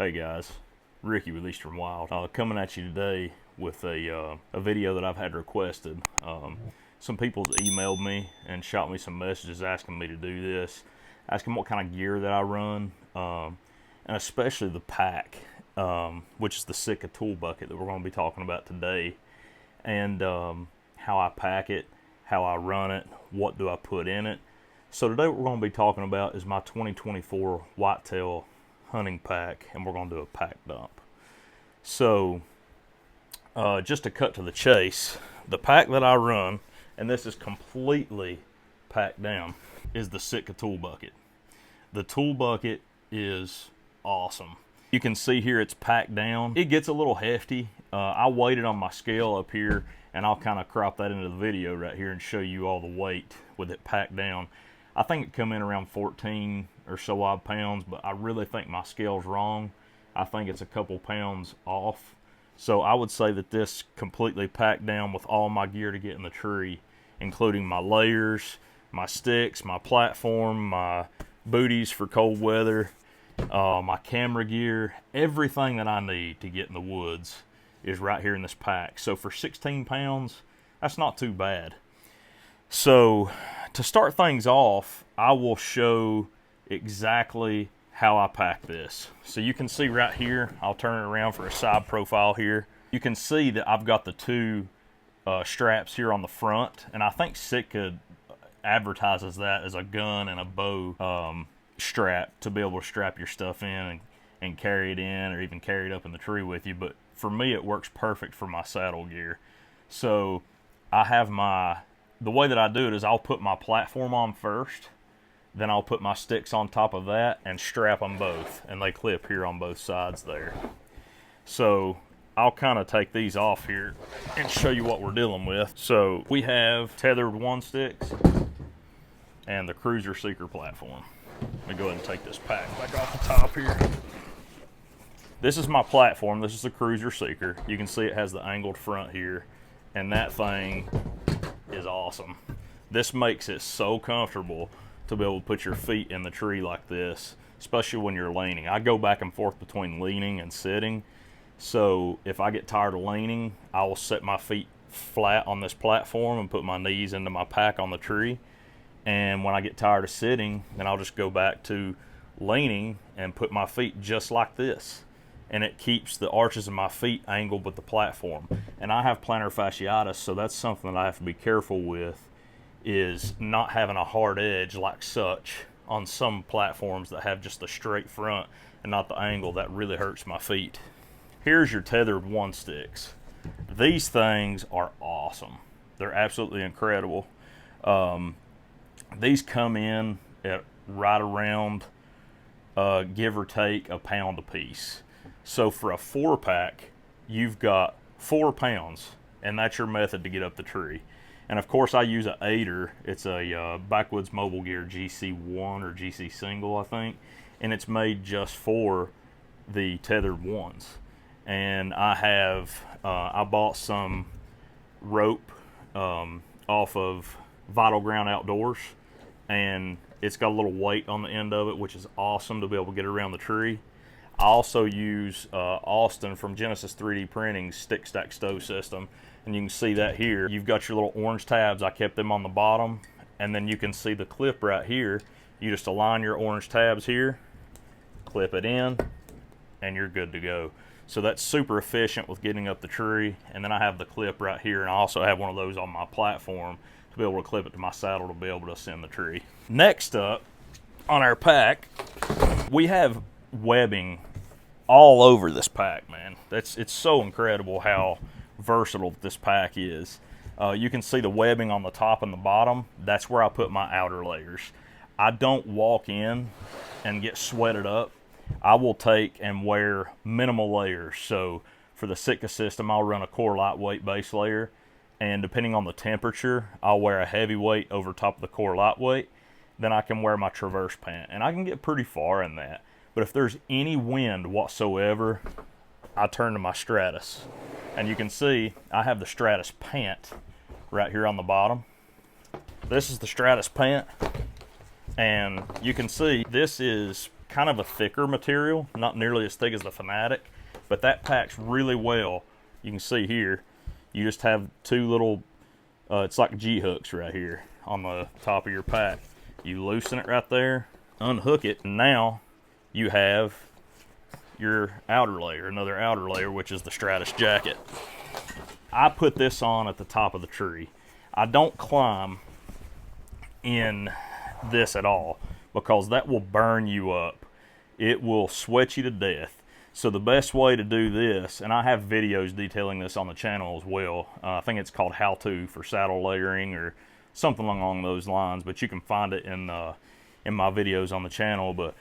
Hey guys, Ricky with Eastern Wild, coming at you today with a video that I've had requested. Some people emailed me and shot me some messages asking me to do this, asking what kind of gear that I run, and especially the pack, which is the Sitka Tool Bucket that we're going to be talking about today, and how I pack it, how I run it, what do I put in it. So today what we're going to be talking about is my 2024 Whitetail hunting pack, and we're going to do a pack dump. So just to cut to the chase, the pack that I run, and this is completely packed down, is the Sitka Tool Bucket. The Tool Bucket is awesome. You can see here it's packed down. It gets a little hefty. I weighed it on my scale up here, and I'll kind of crop that into the video right here and show you all the weight with it packed down. I think it come in around 14 or so odd pounds, but I really think my scale's wrong. I think it's a couple pounds off. So I would say that this completely packed down with all my gear to get in the tree, including my layers, my sticks, my platform, my booties for cold weather, my camera gear, everything that I need to get in the woods is right here in this pack. So for 16 pounds, that's not too bad. So to start things off, I will show exactly how I pack this. So you can see right here, I'll turn it around for a side profile here. You can see that I've got the two straps here on the front, and I think Sitka advertises that as a gun and a bow strap to be able to strap your stuff in and carry it in, or even carry it up in the tree with you. But for me, it works perfect for my saddle gear. So I have the way that I do it is I'll put my platform on first, then I'll put my sticks on top of that and strap them both, and they clip here on both sides there. So I'll kind of take these off here and show you what we're dealing with. So we have tethered one sticks and the Cruiser Seeker platform. Let me go ahead and take this pack back off the top here. This is my platform. This is the Cruiser Seeker. You can see it has the angled front here, and that thing is awesome. This makes it so comfortable to be able to put your feet in the tree like this, especially when you're leaning. I go back and forth between leaning and sitting, so if I get tired of leaning, I will set my feet flat on this platform and put my knees into my pack on the tree, and when I get tired of sitting, then I'll just go back to leaning and put my feet just like this, and it keeps the arches of my feet angled with the platform. And I have plantar fasciitis, so that's something that I have to be careful with, is not having a hard edge like such on some platforms that have just a straight front and not the angle. That really hurts my feet. Here's your tethered one sticks. These things are awesome. They're absolutely incredible. These come in at right around give or take a pound a piece. So for a 4-pack, you've got 4 pounds, and that's your method to get up the tree. And of course, I use an 8er. It's a Backwoods Mobile Gear GC1 or GC Single, I think, and it's made just for the tethered ones. And I bought some rope off of Vital Ground Outdoors, and it's got a little weight on the end of it, which is awesome to be able to get around the tree. I also use Austin from Genesis 3D Printing's stick stack stow system, and you can see that here. You've got your little orange tabs. I kept them on the bottom, and then you can see the clip right here. You just align your orange tabs here, clip it in, and you're good to go. So that's super efficient with getting up the tree. And then I have the clip right here, and I also have one of those on my platform to be able to clip it to my saddle to be able to ascend the tree. Next up on our pack, we have webbing all over this pack, man. It's so incredible how versatile this pack is. You can see the webbing on the top and the bottom. That's where I put my outer layers. I don't walk in and get sweated up. I will take and wear minimal layers. So for the Sitka system, I'll run a core lightweight base layer, and depending on the temperature, I'll wear a heavyweight over top of the core lightweight. Then I can wear my Traverse pant, and I can get pretty far in that. But if there's any wind whatsoever, I turn to my Stratus. And you can see I have the Stratus pant right here on the bottom. This is the Stratus pant, and you can see this is kind of a thicker material, not nearly as thick as the Fanatic, but that packs really well. You can see here, you just have two little, it's like G-hooks right here on the top of your pack. You loosen it right there, unhook it, and now you have your outer layer, another outer layer, which is the Stratus jacket. I put this on at the top of the tree. I don't climb in this at all because that will burn you up. It will sweat you to death. So the best way to do this, and I have videos detailing this on the channel as well. I think it's called How To for saddle layering or something along those lines, but you can find it in my videos on the channel. But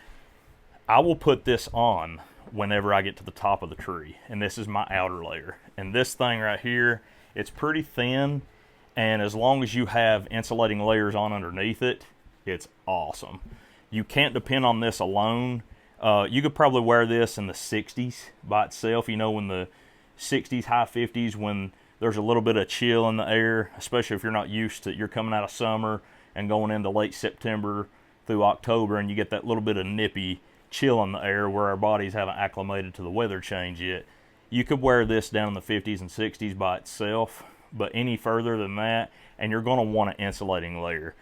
I will put this on whenever I get to the top of the tree, and this is my outer layer. And this thing right here, it's pretty thin, and as long as you have insulating layers on underneath it, it's awesome. You can't depend on this alone. You could probably wear this in the 60s by itself, you know, in the 60s, high 50s, when there's a little bit of chill in the air, especially if you're not used to, you're coming out of summer and going into late September through October, and you get that little bit of nippy chill in the air where our bodies haven't acclimated to the weather change yet. You could wear this down in the 50s and 60s by itself, but any further than that, and you're going to want an insulating layer,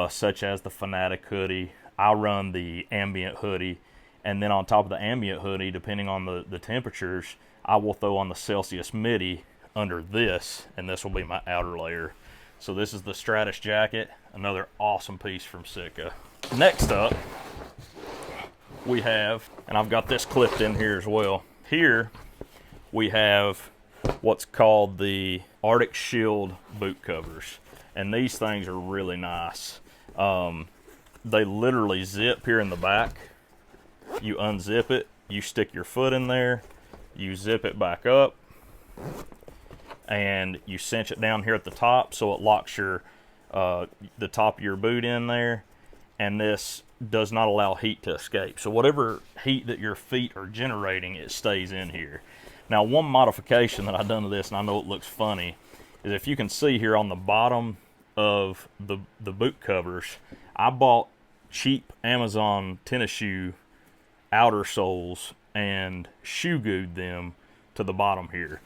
such as the Fanatic hoodie. I run the ambient hoodie, and then on top of the ambient hoodie, depending on the temperatures, I will throw on the Celsius Midi under this, and this will be my outer layer. So this is the Stratus jacket, another awesome piece from Sitka. Next up, we have, and I've got this clipped in here as well. Here we have what's called the Arctic Shield boot covers, and these things are really nice. They literally zip here in the back. You unzip it, you stick your foot in there, you zip it back up, and you cinch it down here at the top so it locks your the top of your boot in there, and this does not allow heat to escape. So whatever heat that your feet are generating, it stays in here. Now, one modification that I've done to this, and I know it looks funny, is if you can see here on the bottom of the boot covers, I bought cheap Amazon tennis shoe outer soles and shoe glued them to the bottom here.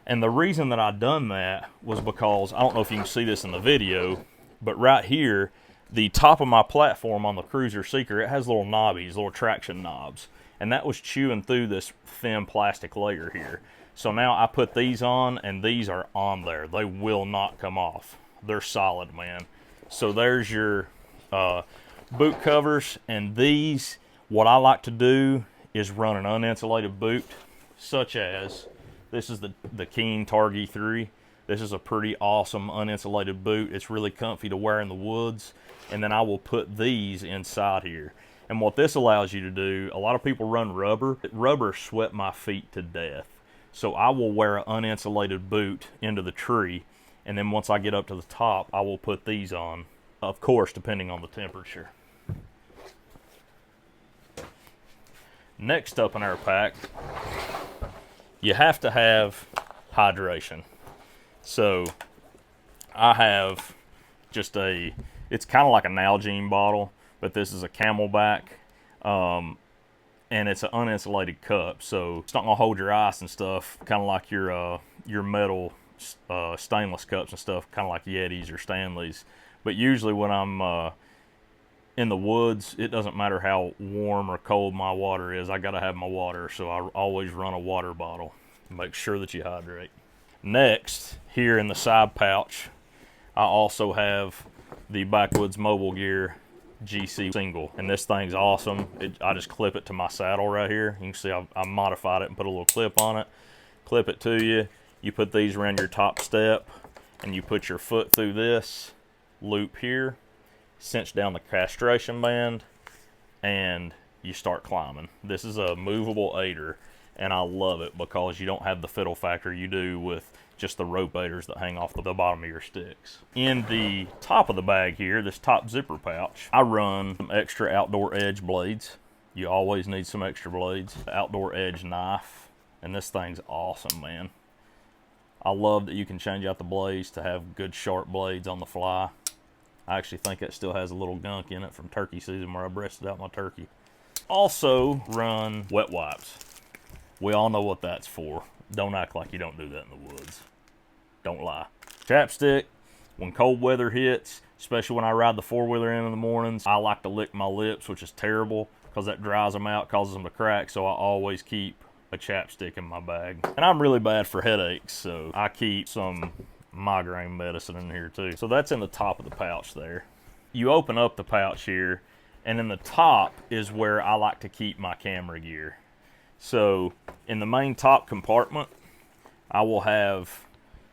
And the reason that I done that was because, I don't know if you can see this in the video, but right here, the top of my platform on the Cruiser Seeker, it has little knobbies, little traction knobs, and that was chewing through this thin plastic layer here. So now I put these on, and these are on there. They will not come off. They're solid, man. So there's your boot covers, and these, what I like to do is run an uninsulated boot, such as, this is the Keen Targi 3. This is a pretty awesome uninsulated boot. It's really comfy to wear in the woods. And then I will put these inside here. And what this allows you to do, a lot of people run rubber. Rubber sweat my feet to death. So I will wear an uninsulated boot into the tree, and then once I get up to the top, I will put these on, of course, depending on the temperature. Next up in our pack, you have to have hydration. So I have just it's kind of like a Nalgene bottle, but this is a Camelback, and it's an uninsulated cup, so it's not gonna hold your ice and stuff, kind of like your metal stainless cups and stuff, kind of like Yetis or Stanleys. But usually when I'm in the woods, it doesn't matter how warm or cold my water is, I gotta have my water, so I always run a water bottle. Make sure that you hydrate. Next, here in the side pouch, I also have the Backwoods Mobile Gear GC single, and this thing's awesome. I just clip it to my saddle right here. You can see I modified it and put a little clip on it. Clip it to you. You put these around your top step, and you put your foot through this loop here, cinch down the castration band, and you start climbing. This is a movable aider, and I love it because you don't have the fiddle factor you do with just the rope aiders that hang off the bottom of your sticks. In the top of the bag here, this top zipper pouch, I run some extra outdoor edge blades. You always need some extra blades. The outdoor edge knife, and this thing's awesome, man. I love that you can change out the blades to have good sharp blades on the fly. I actually think it still has a little gunk in it from turkey season where I breasted out my turkey. Also run wet wipes. We all know what that's for. Don't act like you don't do that in the woods. Don't lie. Chapstick, when cold weather hits, especially when I ride the four-wheeler in the mornings, I like to lick my lips, which is terrible because that dries them out, causes them to crack, so I always keep a chapstick in my bag. And I'm really bad for headaches, so I keep some migraine medicine in here too. So that's in the top of the pouch there. You open up the pouch here, and in the top is where I like to keep my camera gear. So in the main top compartment, I will have,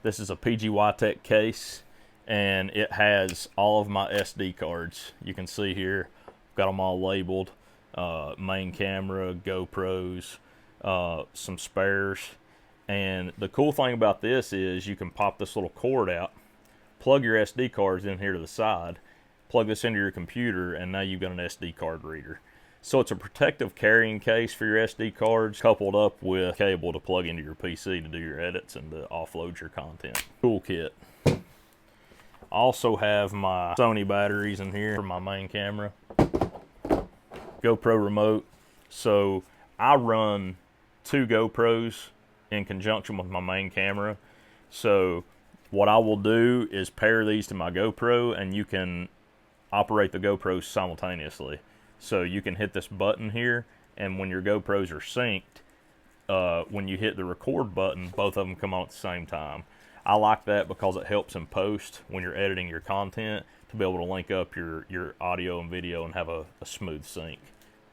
this is a PG Whitetail case, and it has all of my SD cards. You can see here, got them all labeled, main camera, GoPros, some spares. And the cool thing about this is you can pop this little cord out, plug your SD cards in here to the side, plug this into your computer, and now you've got an SD card reader. So it's a protective carrying case for your SD cards, coupled up with cable to plug into your PC to do your edits and to offload your content. Toolkit. I also have my Sony batteries in here for my main camera. GoPro remote. So I run 2 GoPros in conjunction with my main camera. So what I will do is pair these to my GoPro, and you can operate the GoPros simultaneously. So you can hit this button here, and when your GoPros are synced, when you hit the record button, both of them come on at the same time. I like that because it helps in post when you're editing your content to be able to link up your audio and video and have a smooth sync.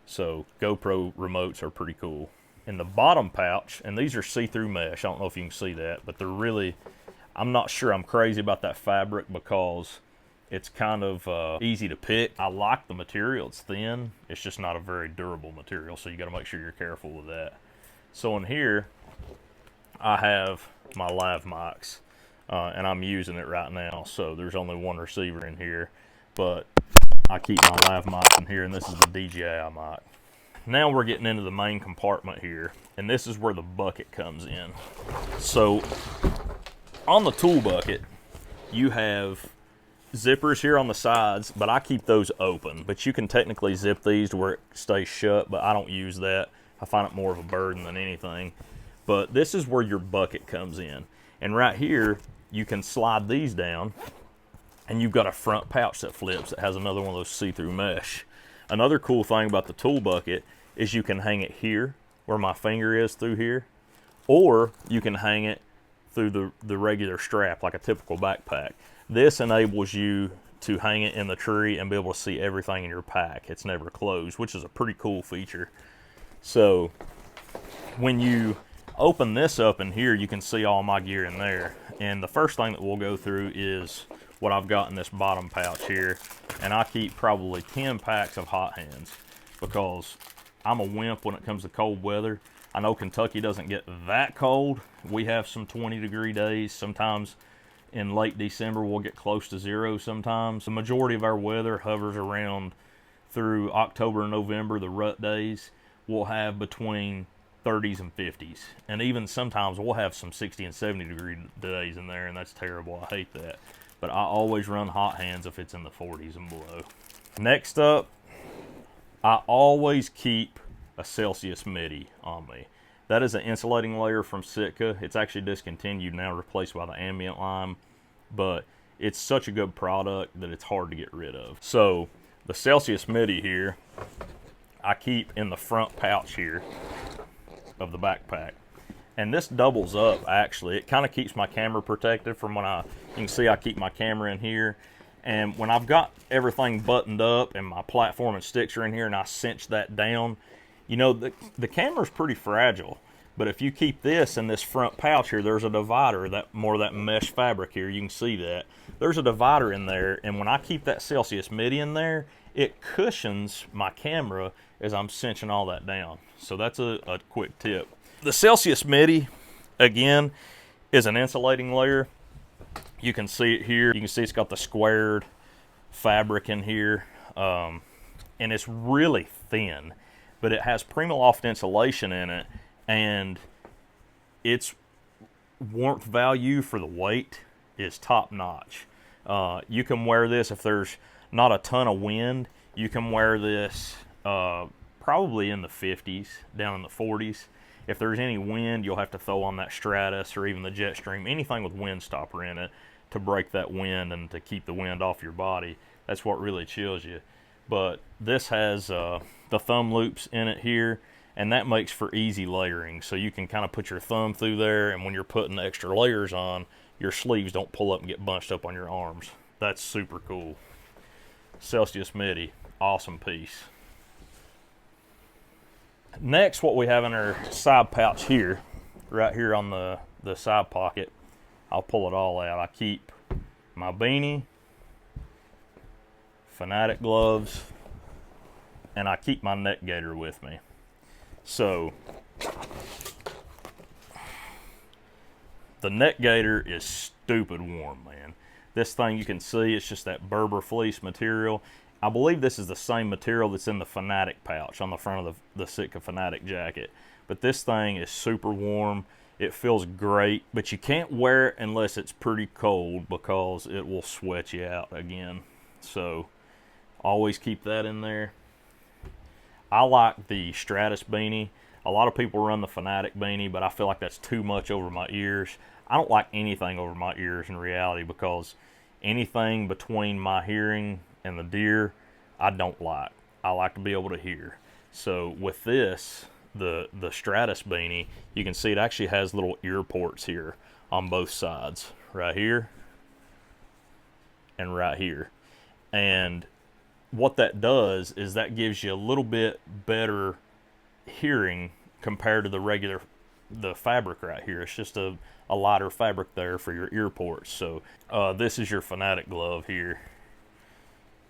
So GoPro remotes are pretty cool. In the bottom pouch, and these are see-through mesh, I don't know if you can see that, but they're really, I'm not sure I'm crazy about that fabric because it's kind of easy to pick. I like the material, it's thin, it's just not a very durable material, so you gotta make sure you're careful with that. So in here, I have my lav mics, and I'm using it right now, so there's only one receiver in here, but I keep my lav mics in here, and this is the DJI mic. Now we're getting into the main compartment here, and this is where the bucket comes in. So on the tool bucket, you have zippers here on the sides, but I keep those open. But you can technically zip these to where it stays shut, but I don't use that. I find it more of a burden than anything. But this is where your bucket comes in. And right here, you can slide these down, and you've got a front pouch that flips that has another one of those see-through mesh. Another cool thing about the tool bucket is you can hang it here, where my finger is through here, or you can hang it through the regular strap, like a typical backpack. This enables you to hang it in the tree and be able to see everything in your pack. It's never closed, which is a pretty cool feature. So when you open this up in here, you can see all my gear in there. And the first thing that we'll go through is what I've got in this bottom pouch here. And I keep probably 10 packs of hot hands because I'm a wimp when it comes to cold weather. I know Kentucky doesn't get that cold. We have some 20-degree days. Sometimes in late December, we'll get close to 0 sometimes. The majority of our weather hovers around through October and November, the rut days. We'll have between 30s and 50s. And even sometimes we'll have some 60 and 70-degree days in there, and that's terrible. I hate that. But I always run hot hands if it's in the 40s and below. Next up, I always keep a Celsius Midi on me. That is an insulating layer from Sitka. It's actually discontinued now, replaced by the ambient line, but it's such a good product that it's hard to get rid of. So the Celsius Midi here, I keep in the front pouch here of the backpack. And this doubles up, actually. It kind of keeps my camera protected from when you can see I keep my camera in here. And when I've got everything buttoned up and my platform and sticks are in here and I cinch that down, you know, the camera's pretty fragile. But if you keep this in this front pouch here, there's a divider, more of that mesh fabric here, you can see that. There's a divider in there, and when I keep that Celsius Midi in there, it cushions my camera as I'm cinching all that down. So that's a quick tip. The Celsius Midi, again, is an insulating layer. You can see it here. You can see it's got the squared fabric in here, and it's really thin, but it has Primaloft insulation in it, and its warmth value for the weight is top notch. You can wear this if there's not a ton of wind. You can wear this probably in the 50s, down in the 40s. If there's any wind, you'll have to throw on that Stratus or even the Jetstream, anything with wind stopper in it to break that wind and to keep the wind off your body. That's what really chills you. But this has the thumb loops in it here, and that makes for easy layering. So you can kind of put your thumb through there, and when you're putting the extra layers on, your sleeves don't pull up and get bunched up on your arms. That's super cool. Celsius Midi, awesome piece. Next, what we have in our side pouch here, right here on the side pocket, I'll pull it all out. I keep my beanie, Fanatic gloves, and I keep my neck gaiter with me. So the neck gaiter is stupid warm, man. This thing, you can see, it's just that Berber fleece material. I believe this is the same material that's in the Fanatic pouch on the front of the Sitka Fanatic jacket. But this thing is super warm. It feels great, but you can't wear it unless it's pretty cold because it will sweat you out again. So always keep that in there. I like the Stratus beanie. A lot of people run the Fanatic beanie, but I feel like that's too much over my ears. I don't like anything over my ears in reality, because anything between my hearing and the deer, I don't like. I like to be able to hear. So with this, the Stratus beanie, you can see it actually has little ear ports here on both sides, right here and right here. And what that does is that gives you a little bit better hearing compared to the fabric right here. It's just a lighter fabric there for your ear ports. So this is your Fanatic glove here.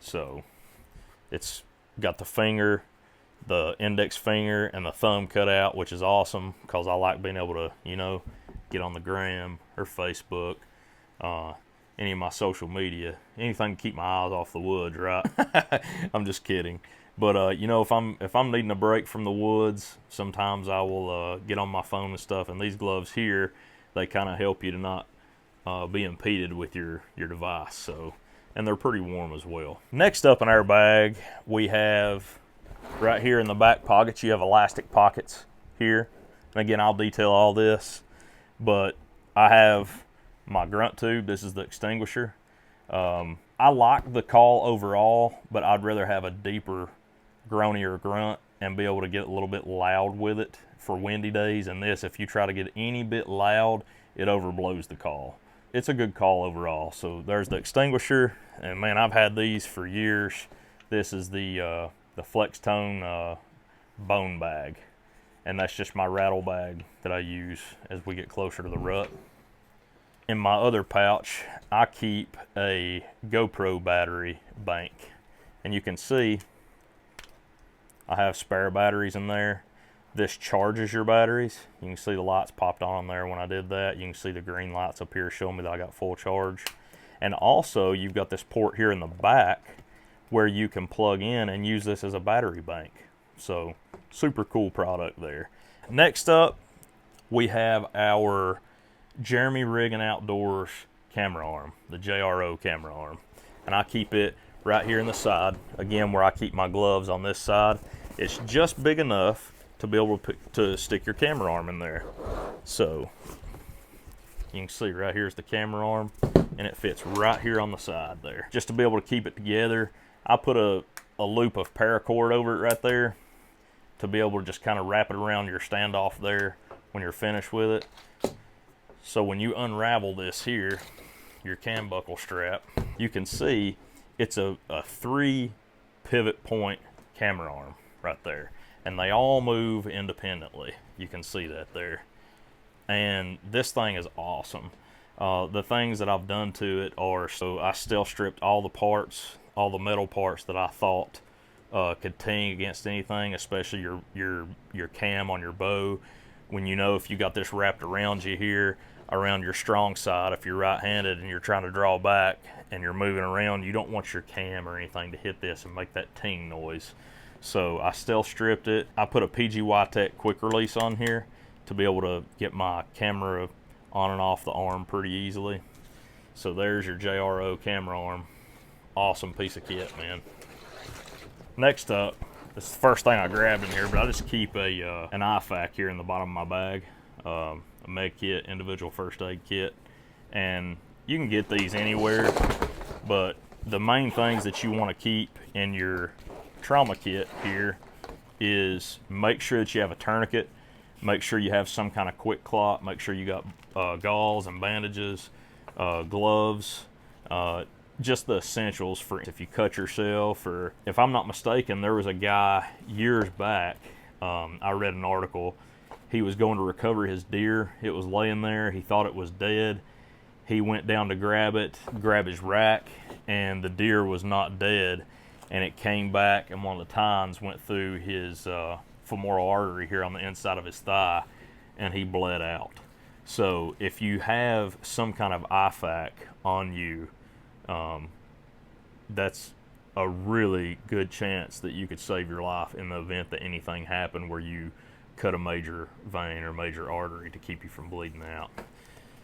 So it's got the finger, the index finger, and the thumb cut out, which is awesome because I like being able to, you know, get on the gram or Facebook, any of my social media, anything to keep my eyes off the woods, right? I'm just kidding. But you know, if I'm needing a break from the woods, sometimes I will get on my phone and stuff. And these gloves here, they kind of help you to not be impeded with your device. So. And they're pretty warm as well. Next up in our bag, we have right here in the back pockets, you have elastic pockets here. And again, I'll detail all this, but I have my grunt tube. This is the extinguisher. I like the call overall, but I'd rather have a deeper groanier grunt and be able to get a little bit loud with it for windy days. And this, if you try to get any bit loud, it overblows the call. It's a good call overall. So there's the extinguisher, and man, I've had these for years. This is the Flex Tone bone bag, and that's just my rattle bag that I use as we get closer to the rut. In my other pouch, I keep a GoPro battery bank, and you can see I have spare batteries in there. This charges your batteries. You can see the lights popped on there when I did that. You can see the green lights up here showing me that I got full charge. And also, you've got this port here in the back where you can plug in and use this as a battery bank. So, super cool product there. Next up, we have our Jeremy Riggin Outdoors camera arm, the JRO camera arm. And I keep it right here in the side, again, where I keep my gloves on this side. It's just big enough to be able to stick your camera arm in there. So you can see right here's the camera arm, and it fits right here on the side there. Just to be able to keep it together, I put a loop of paracord over it right there to be able to just kind of wrap it around your standoff there when you're finished with it. So when you unravel this here, your cam buckle strap, you can see it's a 3 pivot point camera arm right there. And they all move independently. You can see that there. And this thing is awesome. The things that I've done to it are, so I still stripped all the parts, all the metal parts that I thought could ting against anything, especially your cam on your bow. When you know if you got this wrapped around you here, around your strong side, if you're right-handed and you're trying to draw back and you're moving around, you don't want your cam or anything to hit this and make that ting noise. So I still stripped it. I put a PGY Tech quick release on here to be able to get my camera on and off the arm pretty easily. So there's your JRO camera arm. Awesome piece of kit, man. Next up, This is the first thing I grabbed in here, but I just keep a an IFAK here in the bottom of my bag, a med kit, individual first aid kit, and you can get these anywhere, but the main things that you want to keep in your trauma kit here is make sure that you have a tourniquet, make sure you have some kind of quick clot, make sure you got gauze and bandages, gloves, just the essentials for if you cut yourself, or if I'm not mistaken, there was a guy years back, I read an article, he was going to recover his deer. It was laying there, he thought it was dead. He went down to grab his rack, and the deer was not dead, and it came back, and one of the tines went through his femoral artery here on the inside of his thigh, and he bled out. So if you have some kind of IFAK on you, that's a really good chance that you could save your life in the event that anything happened where you cut a major vein or major artery to keep you from bleeding out.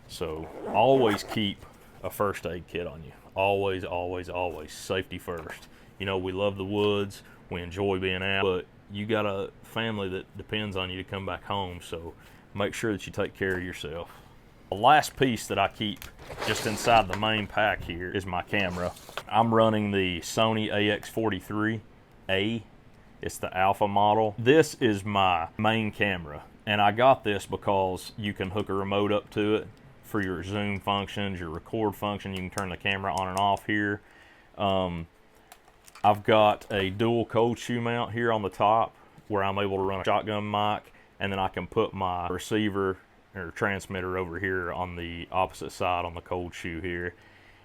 So always keep a first aid kit on you. Always, always, always. Safety first. You know, we love the woods, we enjoy being out, but you got a family that depends on you to come back home, so make sure that you take care of yourself. The last piece that I keep just inside the main pack here is my camera. I'm running the Sony AX43A. It's the alpha model. This is my main camera, and I got this because you can hook a remote up to it for your zoom functions, your record function. You can turn the camera on and off here. I've got a dual cold shoe mount here on the top where I'm able to run a shotgun mic, and then I can put my receiver or transmitter over here on the opposite side on the cold shoe here.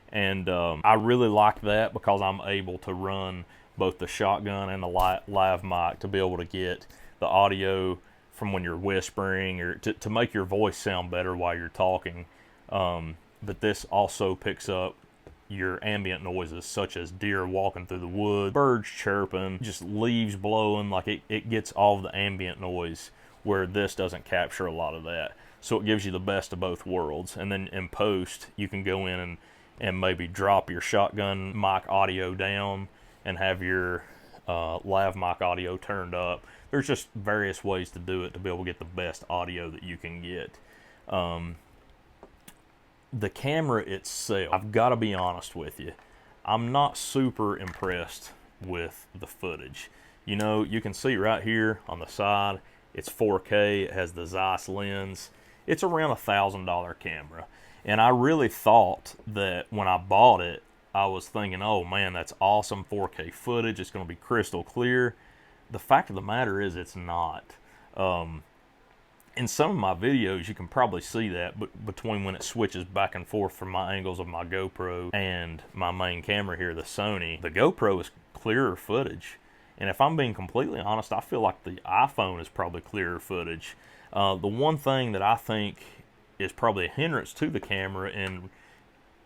And I really like that because I'm able to run both the shotgun and the live mic to be able to get the audio from when you're whispering, or to make your voice sound better while you're talking. But this also picks up your ambient noises, such as deer walking through the woods, birds chirping, just leaves blowing. Like it gets all of the ambient noise, where this doesn't capture a lot of that. So it gives you the best of both worlds. And then in post, you can go in and maybe drop your shotgun mic audio down and have your lav mic audio turned up. There's just various ways to do it to be able to get the best audio that you can get. The camera itself, I've got to be honest with you, I'm not super impressed with the footage. You know, you can see right here on the side, it's 4K, it has the Zeiss lens. It's around $1,000 camera. And I really thought that when I bought it, I was thinking, oh man, that's awesome 4K footage, it's going to be crystal clear. The fact of the matter is it's not. In some of my videos, you can probably see that, but between when it switches back and forth from my angles of my GoPro and my main camera here, the Sony, the GoPro is clearer footage. And if I'm being completely honest, I feel like the iPhone is probably clearer footage. The one thing that I think is probably a hindrance to the camera, and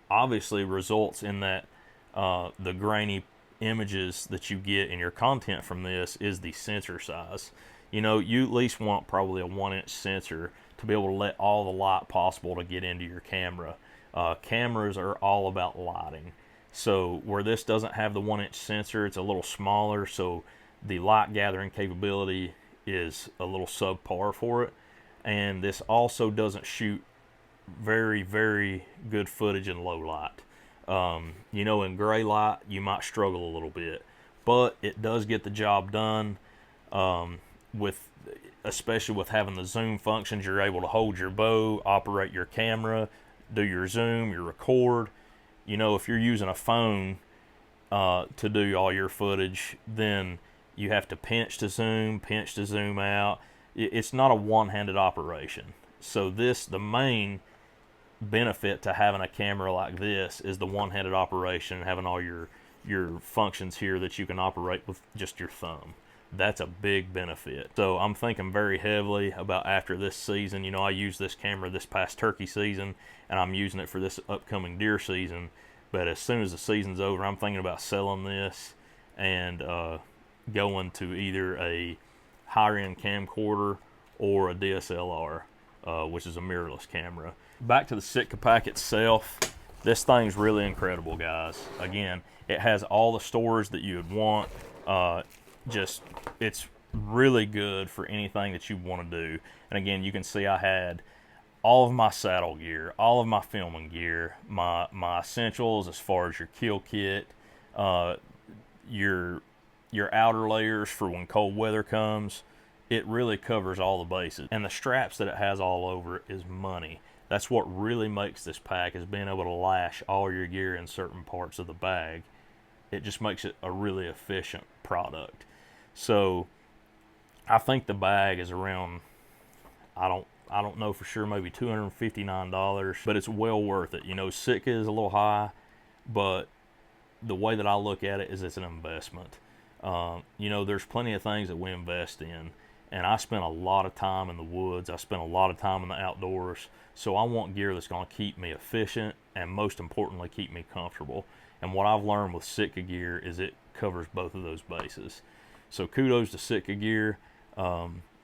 obviously results in that the grainy images that you get in your content from this, is the sensor size. You know, you at least want probably a 1-inch sensor to be able to let all the light possible to get into your camera. Cameras are all about lighting. So where this doesn't have the 1-inch sensor, it's a little smaller, so the light gathering capability is a little subpar for it. And this also doesn't shoot very, very good footage in low light. You know, in gray light, you might struggle a little bit, but it does get the job done. Especially with having the zoom functions, you're able to hold your bow, operate your camera, do your zoom, your record. You know, if you're using a phone to do all your footage, then you have to pinch to zoom out. It's not a one-handed operation. So the main benefit to having a camera like this is the one-handed operation, having all your functions here that you can operate with just your thumb. That's a big benefit. So I'm thinking very heavily about after this season. You know, I used this camera this past turkey season, and I'm using it for this upcoming deer season. But as soon as the season's over, I'm thinking about selling this and going to either a higher-end camcorder or a DSLR, which is a mirrorless camera. Back to the Sitka pack itself. This thing's really incredible, guys. Again, it has all the storage that you would want. it's really good for anything that you want to do. And again, you can see I had all of my saddle gear, all of my filming gear, my essentials as far as your kill kit, your outer layers for when cold weather comes. It really covers all the bases. And the straps that it has all over it is money. That's what really makes this pack, is being able to lash all your gear in certain parts of the bag. It just makes it a really efficient product. So I think the bag is around, I don't know for sure, maybe $259, but it's well worth it. You know, Sitka is a little high, but the way that I look at it is it's an investment. You know, there's plenty of things that we invest in, and I spent a lot of time in the woods. I spent a lot of time in the outdoors, so I want gear that's going to keep me efficient and, most importantly, keep me comfortable. And what I've learned with Sitka gear is it covers both of those bases. So kudos to Sitka gear.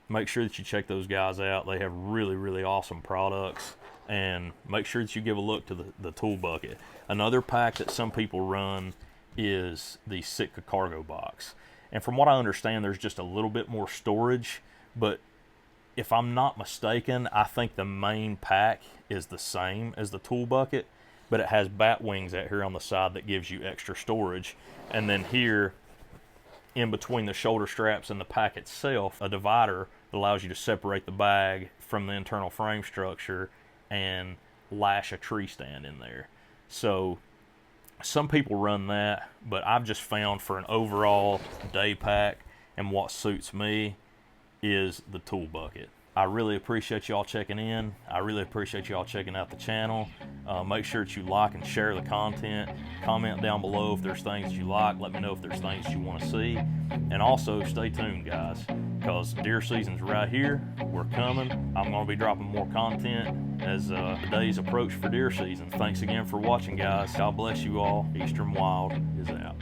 Make sure that you check those guys out. They have really, really awesome products. And make sure that you give a look to the Tool Bucket. Another pack that some people run is the Sitka cargo box. And from what I understand, there's just a little bit more storage. But if I'm not mistaken, I think the main pack is the same as the Tool Bucket, but it has bat wings out here on the side that gives you extra storage. And then here, in between the shoulder straps and the pack itself, a divider that allows you to separate the bag from the internal frame structure and lash a tree stand in there. So some people run that, but I've just found for an overall day pack and what suits me is the Tool Bucket. I really appreciate y'all checking in. I really appreciate y'all checking out the channel. Make sure that you like and share the content. Comment down below if there's things you like. Let me know if there's things you want to see. And also stay tuned, guys, because deer season's right here. We're coming. I'm going to be dropping more content as the days approach for deer season. Thanks again for watching, guys. God bless you all. Eastern Wild is out.